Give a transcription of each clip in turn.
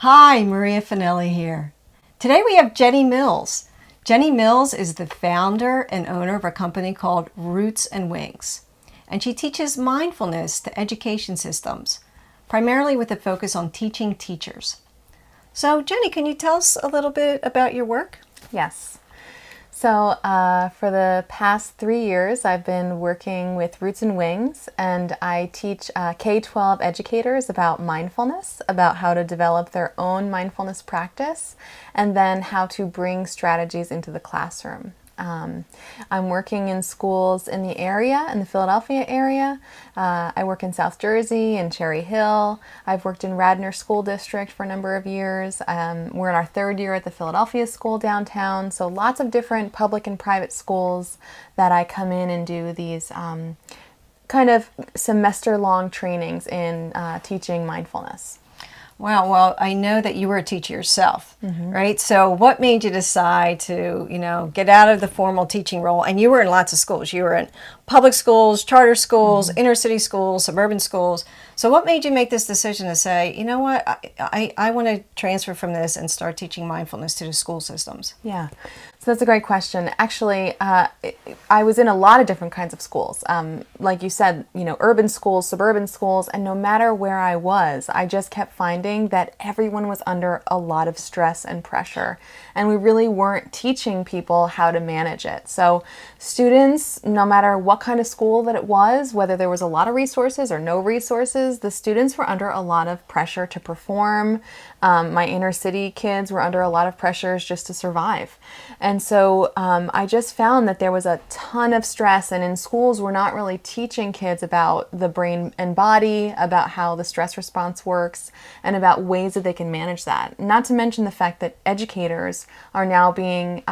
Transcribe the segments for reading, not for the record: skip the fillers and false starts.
Hi, MariaFanelli here. Today we have Jenny Mills. Jenny Mills is the founder and owner of a company called Roots and Wings, and she teaches mindfulness to education systems, primarily with a focus on teaching teachers. So, Jenny, can you tell us a little bit about your work? Yes. So for the past 3 years, I've been working with Roots and Wings, and I teach K-12 educators about mindfulness, about how to develop their own mindfulness practice, and then how to bring strategies into the classroom. I'm working in schools in the area, in the Philadelphia area. I work in South Jersey and Cherry Hill. I've worked in Radnor School District for a number of years. We're in our 3rd year at the Philadelphia School downtown. So lots of different public and private schools that I come in and do these kind of semester-long trainings in teaching mindfulness. Wow, well, I know that you were a teacher yourself, right? So what made you decide to, get out of the formal teaching role? And you were in lots of schools. You were in public schools, charter schools, inner city schools, suburban schools. So what made you make this decision to say, you know what, I want to transfer from this and start teaching mindfulness to the school systems? Yeah, so that's a great question. Actually, I was in a lot of different kinds of schools. Like you said, urban schools, suburban schools, and no matter where I was, I just kept finding that everyone was under a lot of stress and pressure, and we really weren't teaching people how to manage it. So students, no matter what kind of school that it was, whether there was a lot of resources or no resources, the students were under a lot of pressure to perform. My inner city kids were under a lot of pressures just to survive. And so I just found that there was a ton of stress, and in schools we're not really teaching kids about the brain and body, about how the stress response works, and about ways that they can manage that. Not to mention the fact that educators are now being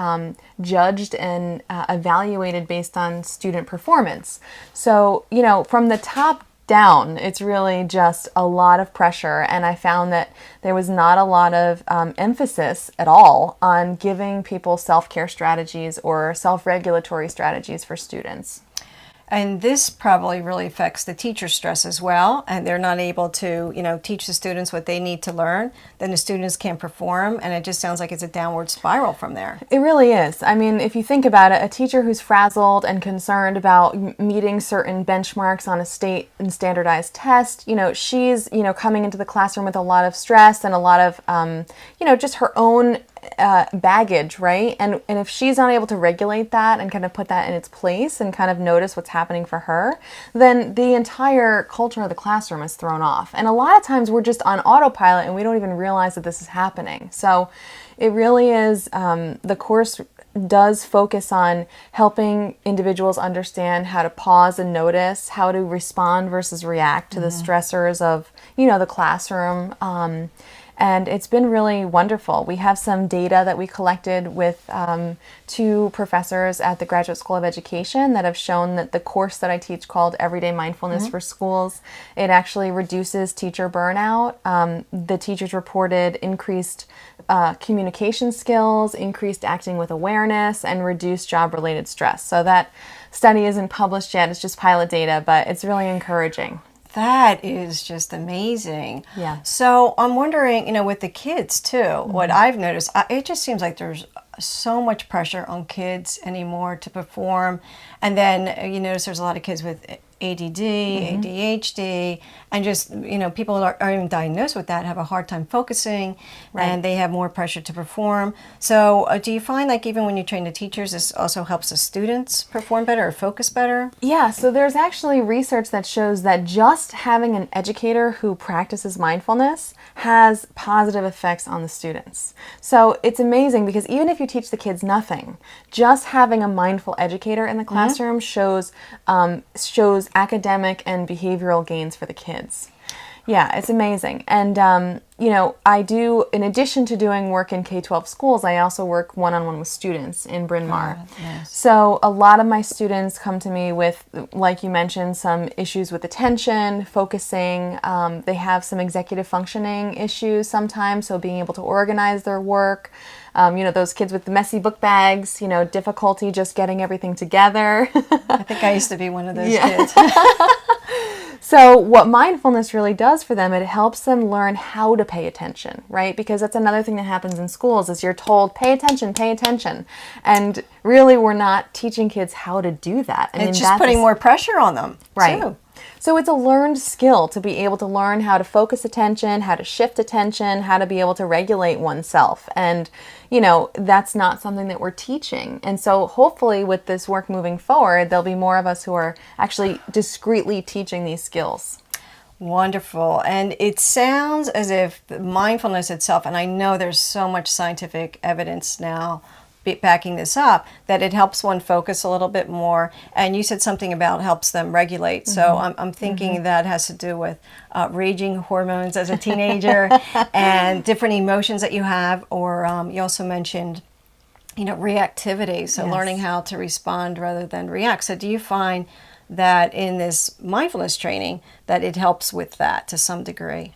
judged and evaluated based on student performance. So, from the top down, it's really just a lot of pressure, and I found that there was not a lot of emphasis at all on giving people self-care strategies or self-regulatory strategies for students. And this probably really affects the teacher's stress as well, and they're not able to, teach the students what they need to learn. Then the students can't perform, and it just sounds like it's a downward spiral from there. It really is. I mean, if you think about it, a teacher who's frazzled and concerned about meeting certain benchmarks on a state and standardized test, she's, coming into the classroom with a lot of stress and a lot of, just her own baggage, right? And if she's not able to regulate that and kind of put that in its place and kind of notice what's happening for her, then the entire culture of the classroom is thrown off. And a lot of times we're just on autopilot and we don't even realize that this is happening. So it really is, the course does focus on helping individuals understand how to pause and notice, how to respond versus react to the stressors of, the classroom. And it's been really wonderful. We have some data that we collected with 2 professors at the Graduate School of Education that have shown that the course that I teach, called Everyday Mindfulness for Schools, it actually reduces teacher burnout. The teachers reported increased communication skills, increased acting with awareness, and reduced job-related stress. So that study isn't published yet. It's just pilot data, but it's really encouraging. That is just amazing. Yeah. So I'm wondering, with the kids too, what I've noticed, it just seems like there's so much pressure on kids anymore to perform. And then you notice there's a lot of kids with ADD, ADHD, and just, people are even diagnosed with that, have a hard time focusing, and they have more pressure to perform. So do you find like even when you train the teachers, this also helps the students perform better or focus better? Yeah, so there's actually research that shows that just having an educator who practices mindfulness has positive effects on the students. So it's amazing because even if you teach the kids nothing, just having a mindful educator in the classroom shows academic and behavioral gains for the kids. Yeah, it's amazing. And, I do, in addition to doing work in K-12 schools, I also work one-on-one with students in Bryn Mawr. Yes. So a lot of my students come to me with, like you mentioned, some issues with attention, focusing. They have some executive functioning issues sometimes, so being able to organize their work. Those kids with the messy book bags, difficulty just getting everything together. I think I used to be one of those kids. So what mindfulness really does for them, it helps them learn how to pay attention, right? Because that's another thing that happens in schools is you're told, pay attention, pay attention. And really we're not teaching kids how to do that. It's just putting more pressure on them. Right. Too. So it's a learned skill to be able to learn how to focus attention, how to shift attention, how to be able to regulate oneself. And, that's not something that we're teaching. And so hopefully with this work moving forward, there'll be more of us who are actually discreetly teaching these skills. Wonderful. And it sounds as if mindfulness itself, and I know there's so much scientific evidence now backing this up, that it helps one focus a little bit more. And you said something about helps them regulate. So I'm thinking that has to do with raging hormones as a teenager and different emotions that you have. Or you also mentioned, reactivity. So learning how to respond rather than react. So do you find that in this mindfulness training that it helps with that to some degree?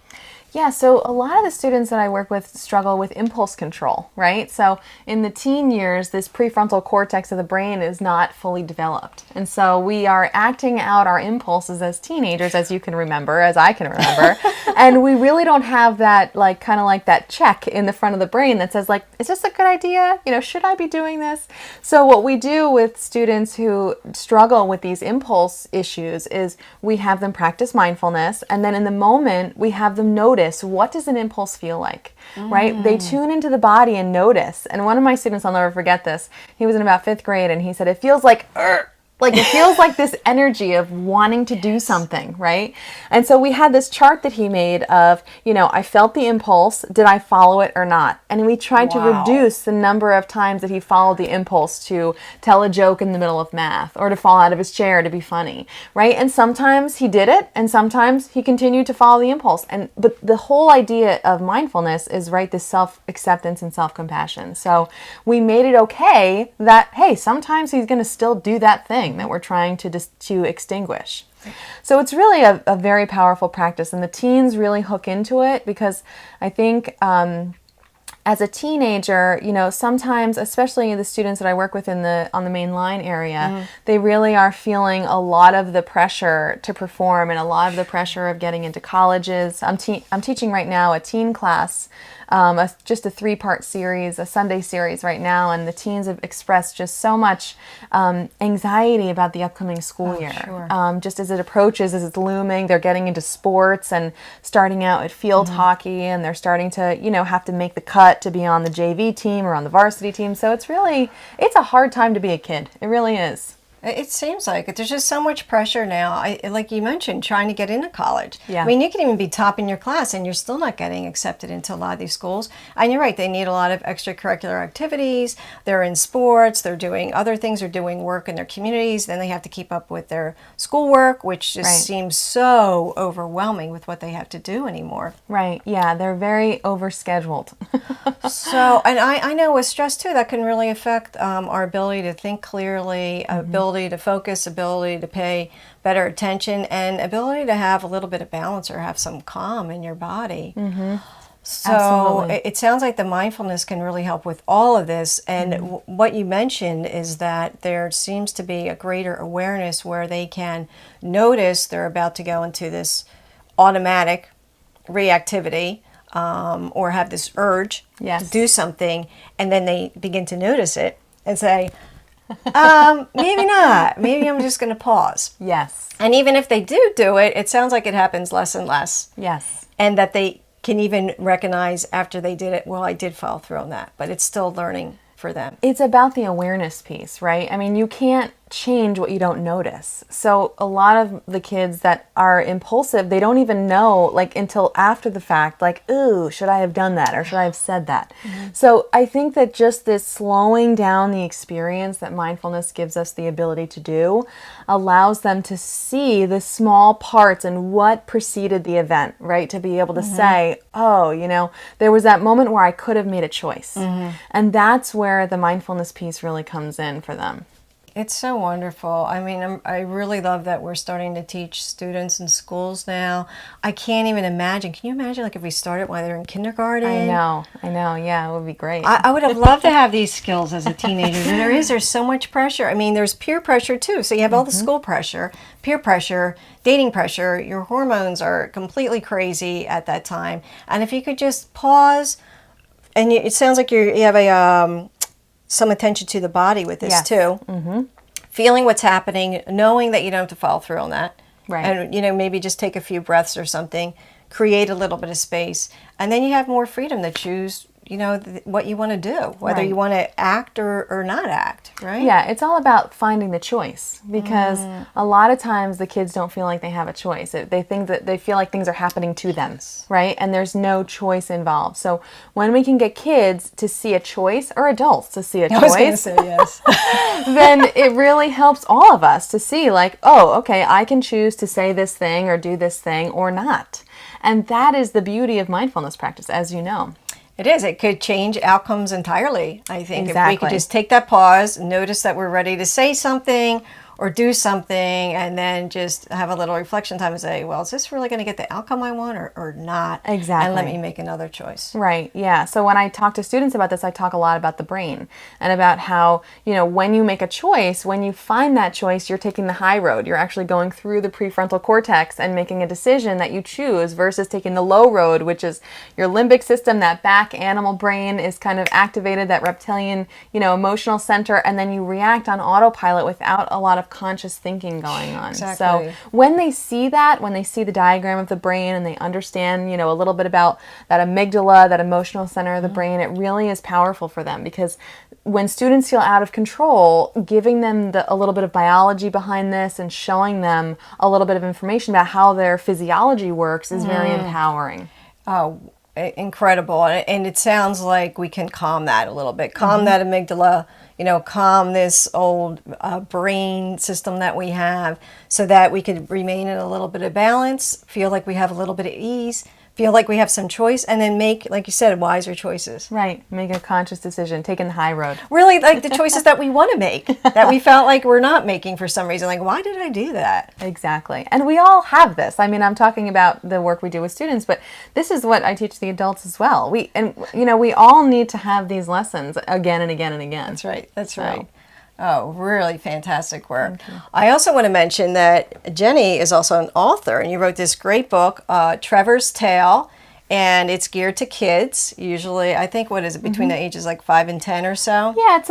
Yeah, so a lot of the students that I work with struggle with impulse control, right? So in the teen years, this prefrontal cortex of the brain is not fully developed. And so we are acting out our impulses as teenagers, as you can remember, as I can remember. And we really don't have that, kind of that check in the front of the brain that says, is this a good idea? Should I be doing this? So what we do with students who struggle with these impulse issues is we have them practice mindfulness, and then in the moment, we have them notice, what does an impulse feel like, right? They tune into the body and notice. And one of my students, I'll never forget this, he was in about 5th grade and he said, it feels like it feels like this energy of wanting to do something, right? And so we had this chart that he made of, I felt the impulse, did I follow it or not? And we tried to reduce the number of times that he followed the impulse to tell a joke in the middle of math or to fall out of his chair to be funny, right? And sometimes he did it and sometimes he continued to follow the impulse. But the whole idea of mindfulness is, right, this self-acceptance and self-compassion. So we made it okay that, hey, sometimes he's going to still do that thing that we're trying to extinguish. So it's really a very powerful practice, and the teens really hook into it because I think as a teenager, sometimes, especially the students that I work with on the main line area, they really are feeling a lot of the pressure to perform and a lot of the pressure of getting into colleges. I'm teaching right now a teen class, just a 3-part series, a Sunday series right now, and the teens have expressed just so much anxiety about the upcoming school year. Sure. Just as it approaches, as it's looming, they're getting into sports and starting out at field hockey, and they're starting to, have to make the cut to be on the JV team or on the varsity team. So it's a hard time to be a kid. It really is. It seems like it. There's just so much pressure now. Like you mentioned, trying to get into college. Yeah. I mean, you can even be top in your class and you're still not getting accepted into a lot of these schools. And you're right, they need a lot of extracurricular activities. They're in sports, they're doing other things, they're doing work in their communities. Then they have to keep up with their schoolwork, which just seems so overwhelming with what they have to do anymore. Right, yeah, they're very overscheduled. So, and I know with stress too, that can really affect our ability to think clearly, ability to focus, ability to pay better attention, and ability to have a little bit of balance or have some calm in your body. So Absolutely. it sounds like the mindfulness can really help with all of this. And what you mentioned is that there seems to be a greater awareness where they can notice they're about to go into this automatic reactivity, or have this urge to do something, and then they begin to notice it and say, maybe not. Maybe I'm just going to pause. Yes. And even if they do it, it sounds like it happens less and less. Yes. And that they can even recognize after they did it, well, I did follow through on that, but it's still learning for them. It's about the awareness piece, right? I mean, you can't change what you don't notice. So a lot of the kids that are impulsive, they don't even know until after the fact, ooh, should I have done that or should I have said that? So I think that just this slowing down the experience that mindfulness gives us the ability to do allows them to see the small parts and what preceded the event, right? To be able to say, oh, there was that moment where I could have made a choice. And that's where the mindfulness piece really comes in for them. It's so wonderful. I mean, I really love that we're starting to teach students in schools now. I can't even imagine. Can you imagine, like, if we started while they're in kindergarten? I know. Yeah, it would be great. I would have loved to have these skills as a teenager. There's so much pressure. I mean, there's peer pressure too. So you have all the school pressure, peer pressure, dating pressure. Your hormones are completely crazy at that time. And if you could just pause, and it sounds like you have a some attention to the body with this too. Feeling what's happening, knowing that you don't have to follow through on that. Right. And, maybe just take a few breaths or something, create a little bit of space. And then you have more freedom to choose, what you want to do, whether you want to act or not act, right? Yeah, it's all about finding the choice, because a lot of times the kids don't feel like they have a choice. They think that they feel like things are happening to them, right? And there's no choice involved. So when we can get kids to see a choice, or adults to see a choice, I was going to say yes. then it really helps all of us to see, like, oh, okay, I can choose to say this thing or do this thing or not. And that is the beauty of mindfulness practice, as you know. It is. It could change outcomes entirely, I think. Exactly. If we could just take that pause, notice that we're ready to say something or do something, and then just have a little reflection time and say, well, is this really going to get the outcome I want or not? Exactly. And let me make another choice. Right, yeah. So when I talk to students about this, I talk a lot about the brain and about how, when you make a choice, when you find that choice, you're taking the high road. You're actually going through the prefrontal cortex and making a decision that you choose, versus taking the low road, which is your limbic system. That back animal brain is kind of activated, that reptilian, emotional center, and then you react on autopilot without a lot of conscious thinking going on. Exactly. So when they see that, when they see the diagram of the brain and they understand, a little bit about that amygdala, that emotional center of the brain, it really is powerful for them, because when students feel out of control, giving them a little bit of biology behind this and showing them a little bit of information about how their physiology works is very empowering. Oh, incredible. And it sounds like we can calm that a little bit. Calm that amygdala, calm this old brain system that we have, so that we could remain in a little bit of balance, feel like we have a little bit of ease, feel like we have some choice, and then make, like you said, wiser choices. Right. Make a conscious decision, taking the high road. Really, like the choices that we want to make, that we felt like we're not making for some reason. Like, why did I do that? Exactly. And we all have this. I mean, I'm talking about the work we do with students, but this is what I teach the adults as well. We all need to have these lessons again and again and again. That's right. That's right. Oh, really fantastic work. I also want to mention that Jenny is also an author, and you wrote this great book, Trevor's Tale, and it's geared to kids. Usually, I think, what is it, between the ages like 5 and 10 or so? Yeah,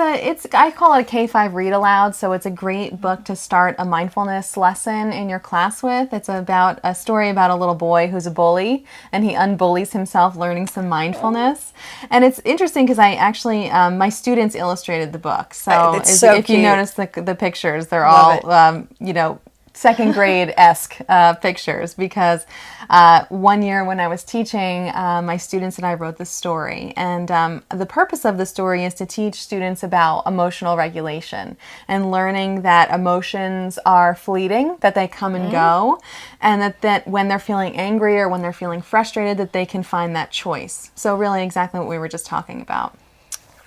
I call it a K-5 read aloud, so it's a great book to start a mindfulness lesson in your class with. It's about a story about a little boy who's a bully, and he unbullies himself, learning some mindfulness. And it's interesting because I actually, my students illustrated the book. So, if you notice the pictures, they're all, second grade-esque pictures, because one year when I was teaching, my students and I wrote this story, and the purpose of the story is to teach students about emotional regulation and learning that emotions are fleeting, that they come and go, and that when they're feeling angry or when they're feeling frustrated, that they can find that choice. So really exactly what we were just talking about.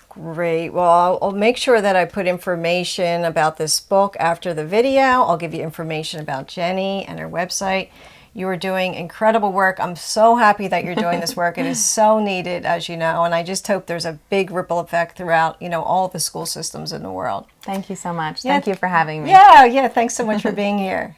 Great. Well, I'll make sure that I put information about this book after the video. I'll give you information about Jenny and her website. You are doing incredible work. I'm so happy that you're doing this work. It is so needed, as you know, and I just hope there's a big ripple effect throughout, all the school systems in the world. Thank you so much. Thank you for having me. Yeah. Thanks so much for being here.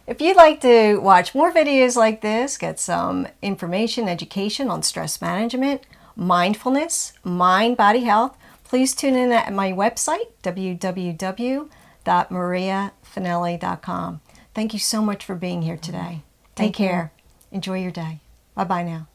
If you'd like to watch more videos like this, get some information, education on stress management, mindfulness, mind, body health, please tune in at my website, www.MariaFanelli.com. Thank you so much for being here today. Take care. Enjoy your day. Bye-bye now.